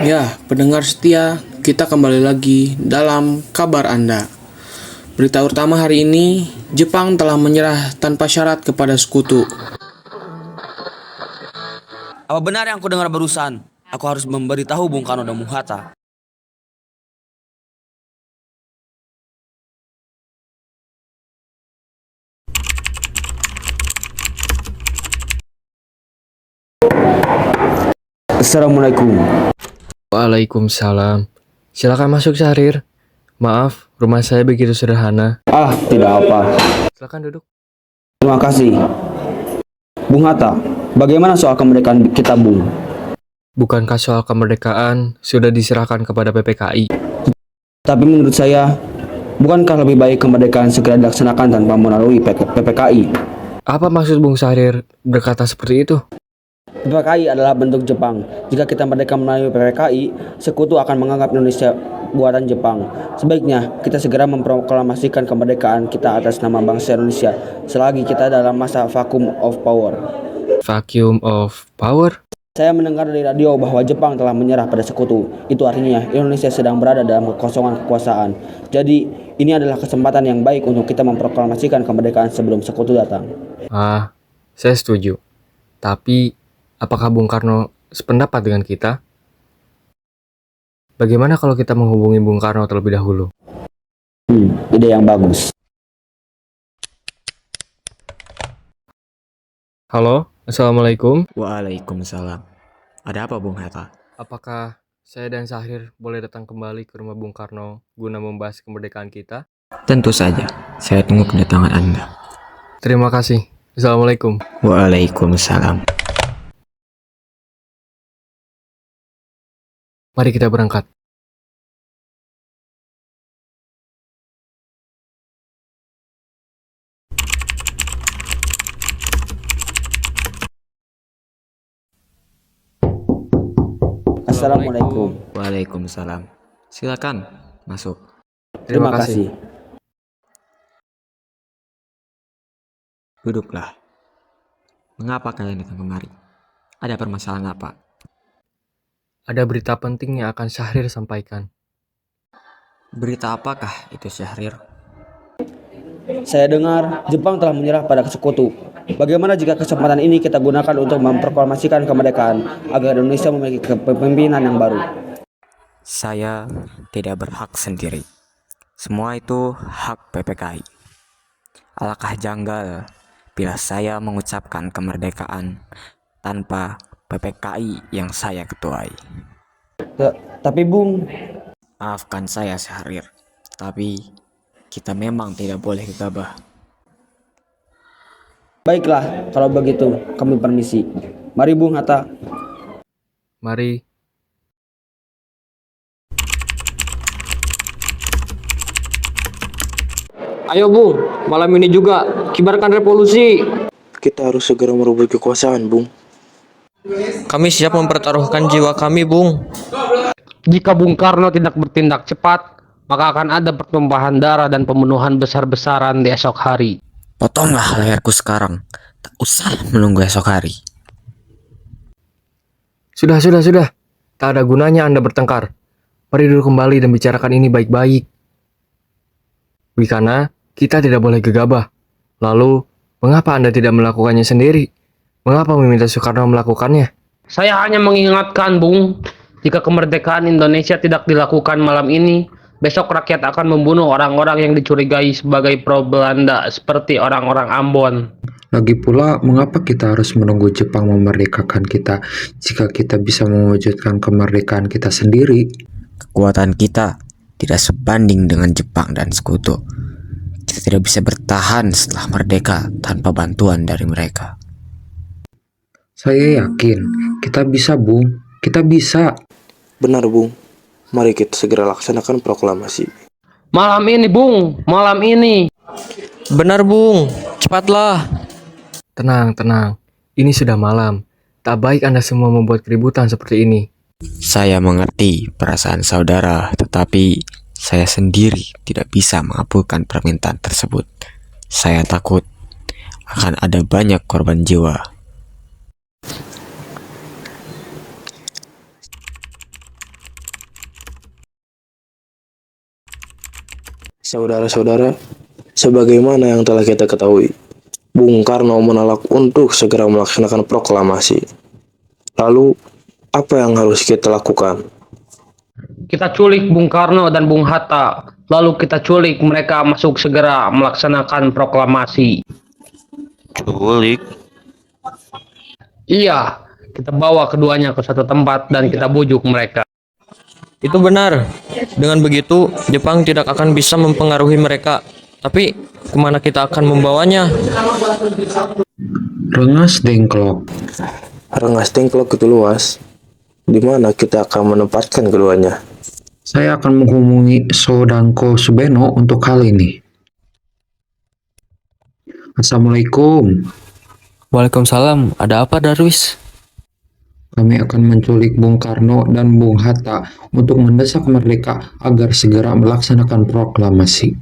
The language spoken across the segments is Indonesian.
Ya, pendengar setia, kita kembali lagi dalam kabar Anda. Berita utama hari ini, Jepang telah menyerah tanpa syarat kepada sekutu. Apa benar yang aku dengar barusan? Aku harus memberitahu Bung Karno dan Bung Hatta. Assalamualaikum. Waalaikumsalam. Silakan masuk, Syahrir. Maaf, rumah saya begitu sederhana. Tidak apa. Silakan duduk. Terima kasih. Bung Hatta, bagaimana soal kemerdekaan kita, Bung? Bukankah soal kemerdekaan sudah diserahkan kepada PPKI? Tapi menurut saya, bukankah lebih baik kemerdekaan segera dilaksanakan tanpa melalui PPKI? Apa maksud Bung Syahrir berkata seperti itu? PPKI adalah bentuk Jepang. Jika kita merdeka melalui PPKI, sekutu akan menganggap Indonesia buatan Jepang. Sebaiknya kita segera memproklamasikan kemerdekaan kita atas nama bangsa Indonesia selagi kita dalam masa vacuum of power. Vacuum of power? Saya mendengar dari radio bahwa Jepang telah menyerah pada sekutu. Itu artinya Indonesia sedang berada dalam kekosongan kekuasaan. Jadi, ini adalah kesempatan yang baik untuk kita memproklamasikan kemerdekaan sebelum sekutu datang. Saya setuju. Tapi, apakah Bung Karno sependapat dengan kita? Bagaimana kalau kita menghubungi Bung Karno terlebih dahulu? Ide yang bagus. Halo, Assalamualaikum. Waalaikumsalam. Ada apa, Bung Hatta? Apakah saya dan Syahrir boleh datang kembali ke rumah Bung Karno guna membahas kemerdekaan kita? Tentu saja. Saya tunggu kedatangan Anda. Terima kasih. Assalamualaikum. Waalaikumsalam. Mari kita berangkat. Assalamualaikum. Waalaikumsalam. Silakan masuk. Terima kasih. Duduklah. Mengapa kalian datang kemari? Ada permasalahan apa? Ada berita penting yang akan Syahrir sampaikan. Berita apakah itu, Syahrir? Saya dengar Jepang telah menyerah pada sekutu. Bagaimana jika kesempatan ini kita gunakan untuk memproklamasikan kemerdekaan agar Indonesia memiliki kepemimpinan yang baru? Saya tidak berhak sendiri. Semua itu hak PPKI. Alangkah janggal bila saya mengucapkan kemerdekaan tanpa PPKI yang saya ketuai. Tapi Bung, Maafkan saya, Syahrir, tapi kita memang tidak boleh gegabah. baiklah kalau begitu kami permisi. Mari Bung Hatta. Mari. Ayo Bung, malam ini juga kibarkan revolusi. Kita harus segera merebut kekuasaan, Bung. Kami siap mempertaruhkan jiwa kami, Bung. Jika Bung Karno tidak bertindak cepat, maka akan ada pertumpahan darah dan pembunuhan besar-besaran di esok hari. Potonglah leherku sekarang. Tak usah menunggu esok hari. Sudah. Tak ada gunanya Anda bertengkar. Mari duduk kembali dan bicarakan ini baik-baik. Wikana, kita tidak boleh gegabah. Lalu, mengapa Anda tidak melakukannya sendiri? Mengapa meminta Soekarno melakukannya? Saya hanya mengingatkan Bung, jika kemerdekaan Indonesia tidak dilakukan malam ini, besok rakyat akan membunuh orang-orang yang dicurigai sebagai pro-Belanda seperti orang-orang Ambon. Lagi pula, mengapa kita harus menunggu Jepang memerdekakan kita jika kita bisa mewujudkan kemerdekaan kita sendiri? Kekuatan kita tidak sebanding dengan Jepang dan sekutu. Kita tidak bisa bertahan setelah merdeka tanpa bantuan dari mereka. Saya yakin kita bisa, Bung. Kita bisa. Benar, Bung. Mari kita segera laksanakan proklamasi. Malam ini Bung, malam ini. Benar, Bung. Cepatlah. Tenang. Ini sudah malam. Tak baik Anda semua membuat keributan seperti ini. Saya mengerti perasaan saudara, tetapi saya sendiri tidak bisa mengabulkan permintaan tersebut. Saya takut akan ada banyak korban jiwa. Saudara-saudara, sebagaimana yang telah kita ketahui, Bung Karno menolak untuk segera melaksanakan proklamasi. Lalu, apa yang harus kita lakukan? Kita culik Bung Karno dan Bung Hatta, lalu kita culik mereka masuk segera melaksanakan proklamasi. Culik? Iya, kita bawa keduanya ke satu tempat dan kita bujuk mereka. Itu benar. Dengan begitu, Jepang tidak akan bisa mempengaruhi mereka. Tapi, kemana kita akan membawanya? Rengas Dengklok. Rengas Dengklok itu luas. Di mana kita akan menempatkan keduanya? Saya akan menghubungi Sodangko Subeno untuk hal ini. Assalamualaikum. Waalaikumsalam. Ada apa, Darwis? Kami akan menculik Bung Karno dan Bung Hatta untuk mendesak mereka agar segera melaksanakan proklamasi.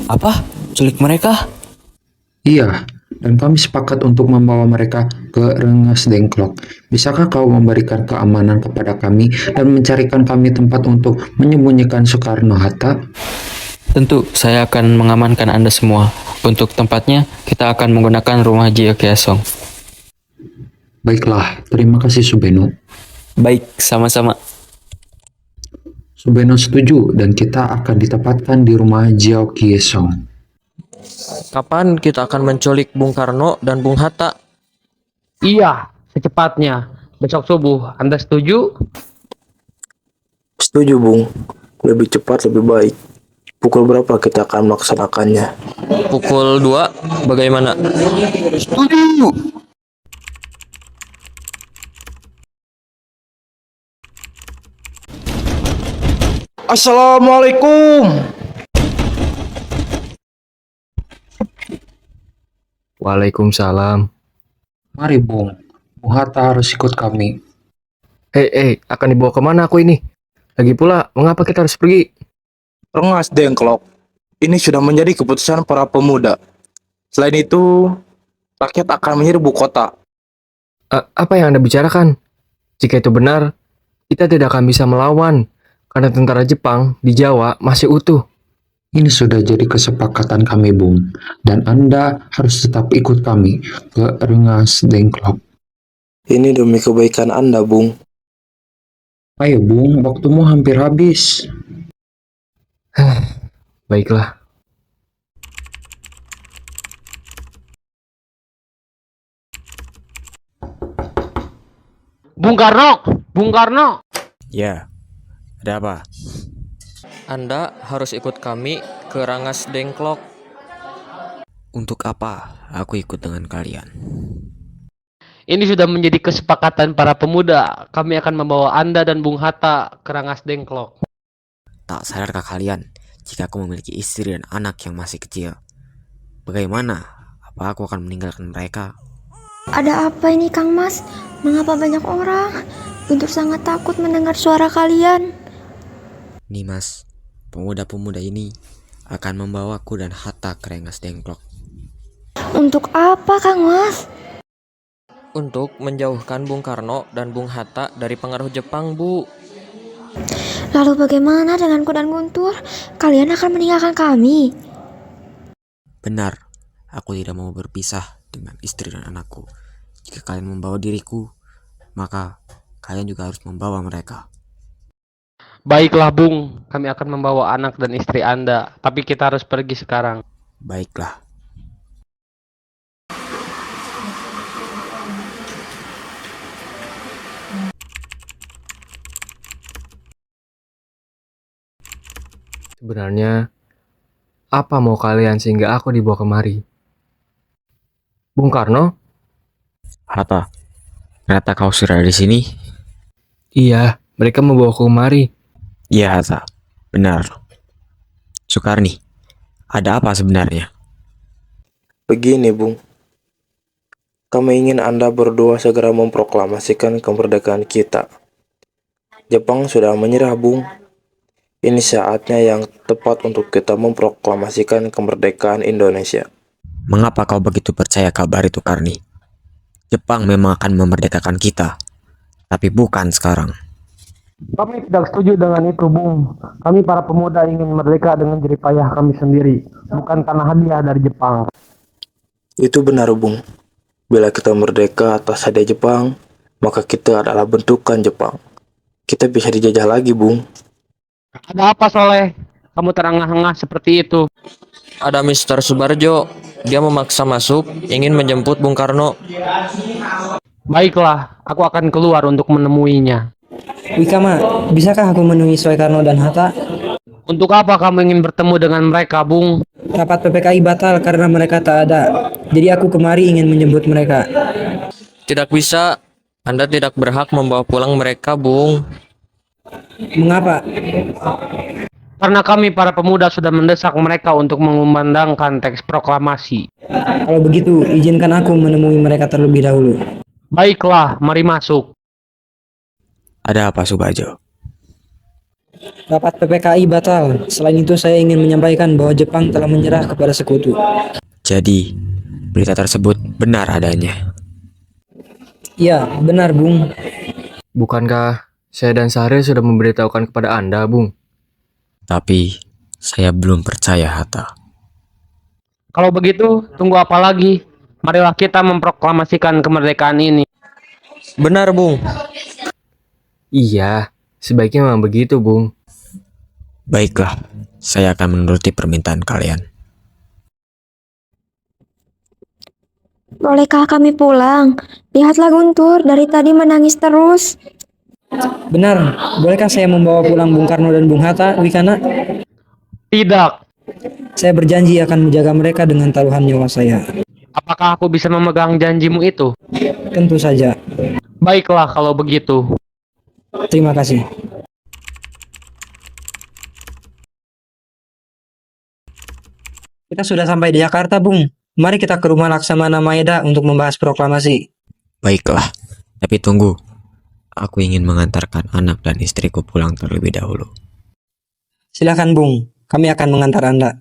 Apa? Culik mereka? Iya, dan kami sepakat untuk membawa mereka ke Rengas Dengklok. Bisakah kau memberikan keamanan kepada kami dan mencarikan kami tempat untuk menyembunyikan Soekarno-Hatta? Tentu, saya akan mengamankan Anda semua. Untuk tempatnya, kita akan menggunakan rumah Jio Kiasong. Baiklah, terima kasih Subeno. Baik, sama-sama. Subeno setuju dan kita akan ditempatkan di rumah Jiao Kiesong. Kapan kita akan menculik Bung Karno dan Bung Hatta? Iya, secepatnya. Besok subuh, Anda setuju? Setuju, Bung. Lebih cepat, lebih baik. Pukul berapa kita akan melaksanakannya? Pukul 2, bagaimana? Setuju! Assalamualaikum. Waalaikumsalam. Mari Bung, Bung Hatta harus ikut kami. Akan dibawa kemana aku ini? Lagi pula, mengapa kita harus pergi? Rengas Dengklok. Ini sudah menjadi keputusan para pemuda. Selain itu, rakyat akan menyerbu kota. Apa yang Anda bicarakan? Jika itu benar, kita tidak akan bisa melawan, karena tentara Jepang di Jawa masih utuh. Ini sudah jadi kesepakatan kami Bung, dan Anda harus tetap ikut kami ke Rengas Dengklok. Ini demi kebaikan Anda, Bung. Ayo Bung, waktumu hampir habis. Baiklah. Bung Karno! Bung Karno! Ya, ada apa? Anda harus ikut kami ke Rengas Dengklok. Untuk apa aku ikut dengan kalian? Ini sudah menjadi kesepakatan para pemuda. Kami akan membawa Anda dan Bung Hatta ke Rengas Dengklok. Tak sadarkah kalian jika aku memiliki istri dan anak yang masih kecil? Bagaimana? Apa aku akan meninggalkan mereka? Ada apa ini Kang Mas? Mengapa banyak orang? Guntur sangat takut mendengar suara kalian. Nimas, pemuda-pemuda ini akan membawaku dan Hatta ke Rengas Dengklok. Untuk apa Kang Mas? Untuk menjauhkan Bung Karno dan Bung Hatta dari pengaruh Jepang, Bu. Lalu bagaimana denganku dan Guntur? Kalian akan meninggalkan kami? Benar, aku tidak mau berpisah dengan istri dan anakku. Jika kalian membawa diriku, maka kalian juga harus membawa mereka. Baiklah Bung, kami akan membawa anak dan istri Anda. Tapi kita harus pergi sekarang. Baiklah. Sebenarnya, apa mau kalian sehingga aku dibawa kemari? Bung Karno? Hatta, ternyata kau sudah di sini? Iya, mereka membawaku kemari. Iya Hatta, benar. Sukarni, ada apa sebenarnya? Begini, Bung. Kami ingin Anda berdua segera memproklamasikan kemerdekaan kita. Jepang sudah menyerah, Bung. Ini saatnya yang tepat untuk kita memproklamasikan kemerdekaan Indonesia. Mengapa kau begitu percaya kabar itu, Karni? Jepang memang akan memerdekakan kita, tapi bukan sekarang. Kami tidak setuju dengan itu, Bung. Kami para pemuda ingin merdeka dengan jerih payah kami sendiri, bukan karena hadiah dari Jepang. Itu benar, Bung. Bila kita merdeka atas hadiah Jepang, maka kita adalah bentukan Jepang. Kita bisa dijajah lagi, Bung. Ada apa, Soleh? Kamu terengah-engah seperti itu. Ada Mr. Subarjo. Dia memaksa masuk, ingin menjemput Bung Karno. Baiklah, aku akan keluar untuk menemuinya. Wikama, bisakah aku menemui Soekarno dan Hatta? Untuk apa kamu ingin bertemu dengan mereka, Bung? Rapat PPKI batal karena mereka tak ada. Jadi aku kemari ingin menjemput mereka. Tidak bisa. Anda tidak berhak membawa pulang mereka, Bung. Mengapa? Karena kami para pemuda sudah mendesak mereka untuk mengumandangkan teks proklamasi. Kalau begitu, izinkan aku menemui mereka terlebih dahulu. Baiklah, mari masuk. Ada apa, Subarjo? Rapat PPKI batal. Selain itu, saya ingin menyampaikan bahwa Jepang telah menyerah kepada sekutu. Jadi, berita tersebut benar adanya. Iya, benar, Bung. Bukankah saya dan Sahrir sudah memberitahukan kepada Anda, Bung? Tapi, saya belum percaya, Hatta. Kalau begitu, tunggu apa lagi? Marilah kita memproklamasikan kemerdekaan ini. Benar, Bung. Iya, sebaiknya memang begitu, Bung. Baiklah, saya akan menuruti permintaan kalian. Bolehkah kami pulang? Lihatlah Guntur, dari tadi menangis terus. Benar, bolehkah saya membawa pulang Bung Karno dan Bung Hatta, Wikana? Tidak. Saya berjanji akan menjaga mereka dengan taruhan nyawa saya. Apakah aku bisa memegang janjimu itu? Tentu saja. Baiklah kalau begitu. Terima kasih. Kita sudah sampai di Jakarta, Bung. Mari kita ke rumah Laksamana Maeda untuk membahas proklamasi. Baiklah, tapi tunggu. Aku ingin mengantarkan anak dan istriku pulang terlebih dahulu. Silakan, Bung. Kami akan mengantar Anda.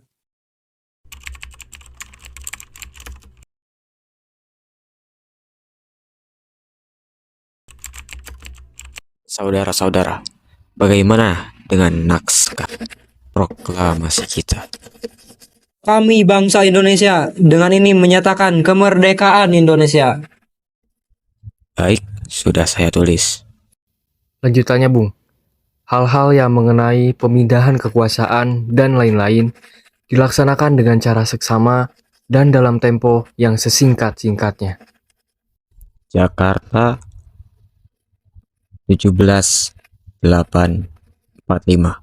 Saudara-saudara, bagaimana dengan naskah proklamasi kita? Kami bangsa Indonesia dengan ini menyatakan kemerdekaan Indonesia. Baik, sudah saya tulis. Lanjutannya, Bung. Hal-hal yang mengenai pemindahan kekuasaan dan lain-lain dilaksanakan dengan cara seksama dan dalam tempo yang sesingkat-singkatnya. Jakarta 17/8/45.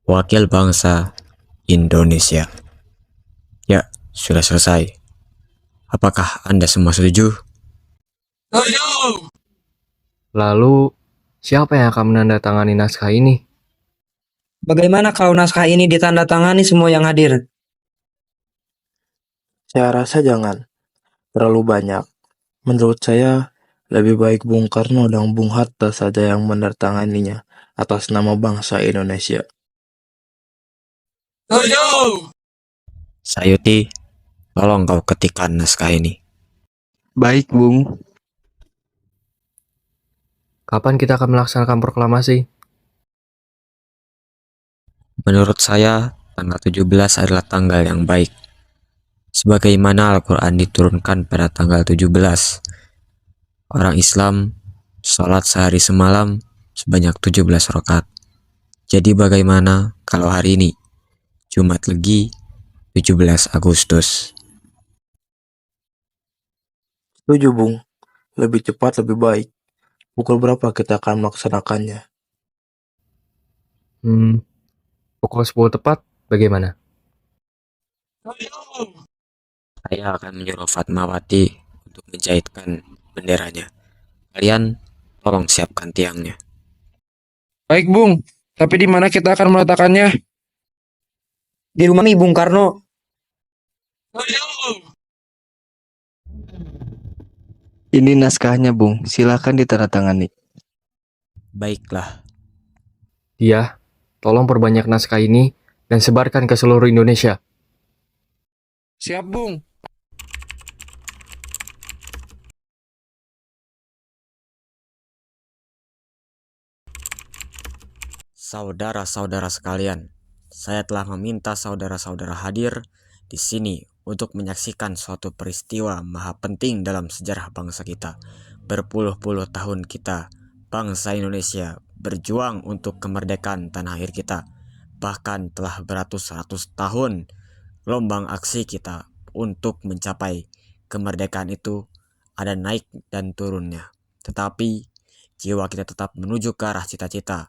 Wakil Bangsa Indonesia. Ya, sudah selesai. Apakah Anda semua setuju? Lalu, siapa yang akan menandatangani naskah ini? Bagaimana kalau naskah ini ditandatangani semua yang hadir? Saya rasa jangan. Terlalu banyak. Menurut saya, lebih baik Bung Karno dan Bung Hatta saja yang menandatanganinya atas nama bangsa Indonesia. Sayuti, tolong kau ketikkan naskah ini. Baik, Bung. Kapan kita akan melaksanakan proklamasi? Menurut saya, tanggal 17 adalah tanggal yang baik. Sebagaimana Al-Quran diturunkan pada tanggal 17. Orang Islam sholat sehari semalam sebanyak 17 rakaat. Jadi bagaimana kalau hari ini, Jumat Legi, 17 Agustus? Setuju, Bung. Lebih cepat, lebih baik. Pukul berapa kita akan melaksanakannya? Pukul 10 tepat, bagaimana? Saya akan menyuruh Fatmawati untuk menjahitkan benderanya. Kalian tolong siapkan tiangnya. Baik, Bung. Tapi di mana kita akan meletakkannya? Di rumah mi Bung Karno. Ini naskahnya, Bung. Silakan ditandatangani. Baiklah. Dia, tolong perbanyak naskah ini dan sebarkan ke seluruh Indonesia. Siap, Bung. Saudara-saudara sekalian, saya telah meminta saudara-saudara hadir di sini untuk menyaksikan suatu peristiwa maha penting dalam sejarah bangsa kita. Berpuluh-puluh tahun kita, bangsa Indonesia, berjuang untuk kemerdekaan tanah air kita. Bahkan telah beratus-ratus tahun gelombang aksi kita untuk mencapai kemerdekaan itu ada naik dan turunnya. Tetapi jiwa kita tetap menuju ke arah cita-cita.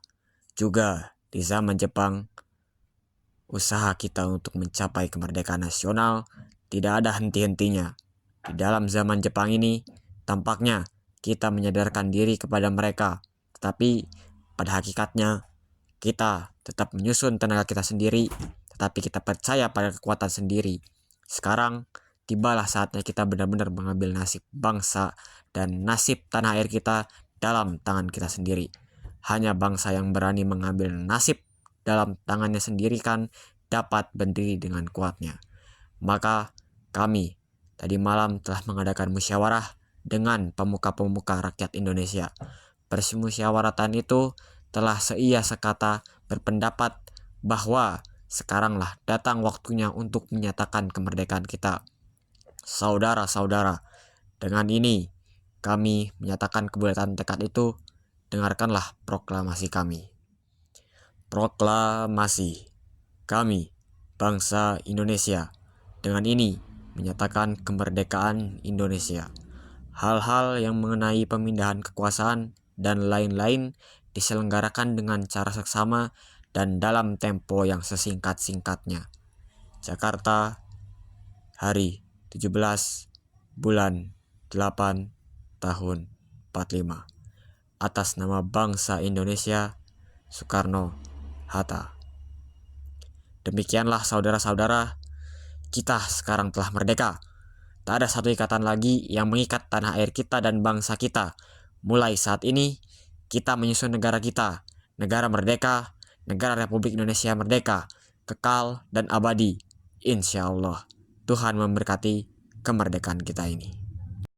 Juga di zaman Jepang, usaha kita untuk mencapai kemerdekaan nasional tidak ada henti-hentinya. Di dalam zaman Jepang ini, tampaknya kita menyadarkan diri kepada mereka, tetapi pada hakikatnya kita tetap menyusun tenaga kita sendiri, tetapi kita percaya pada kekuatan sendiri. Sekarang tibalah saatnya kita benar-benar mengambil nasib bangsa dan nasib tanah air kita dalam tangan kita sendiri. Hanya bangsa yang berani mengambil nasib dalam tangannya sendiri kan dapat berdiri dengan kuatnya. Maka kami tadi malam telah mengadakan musyawarah dengan pemuka-pemuka rakyat Indonesia. Permusyawaratan itu telah seia sekata berpendapat bahwa sekaranglah datang waktunya untuk menyatakan kemerdekaan kita. Saudara-saudara, dengan ini kami menyatakan kebulatan tekad itu. Dengarkanlah proklamasi kami. Proklamasi. Kami, bangsa Indonesia, dengan ini menyatakan kemerdekaan Indonesia. Hal-hal yang mengenai pemindahan kekuasaan dan lain-lain diselenggarakan dengan cara seksama dan dalam tempo yang sesingkat-singkatnya. Jakarta, hari 17 bulan 8 tahun 45. Atas nama bangsa Indonesia, Soekarno-Hatta. Demikianlah saudara-saudara, kita sekarang telah merdeka. Tak ada satu ikatan lagi yang mengikat tanah air kita dan bangsa kita. Mulai saat ini, kita menyusun negara kita, negara merdeka, negara Republik Indonesia merdeka, kekal dan abadi. Insya Allah, Tuhan memberkati kemerdekaan kita ini.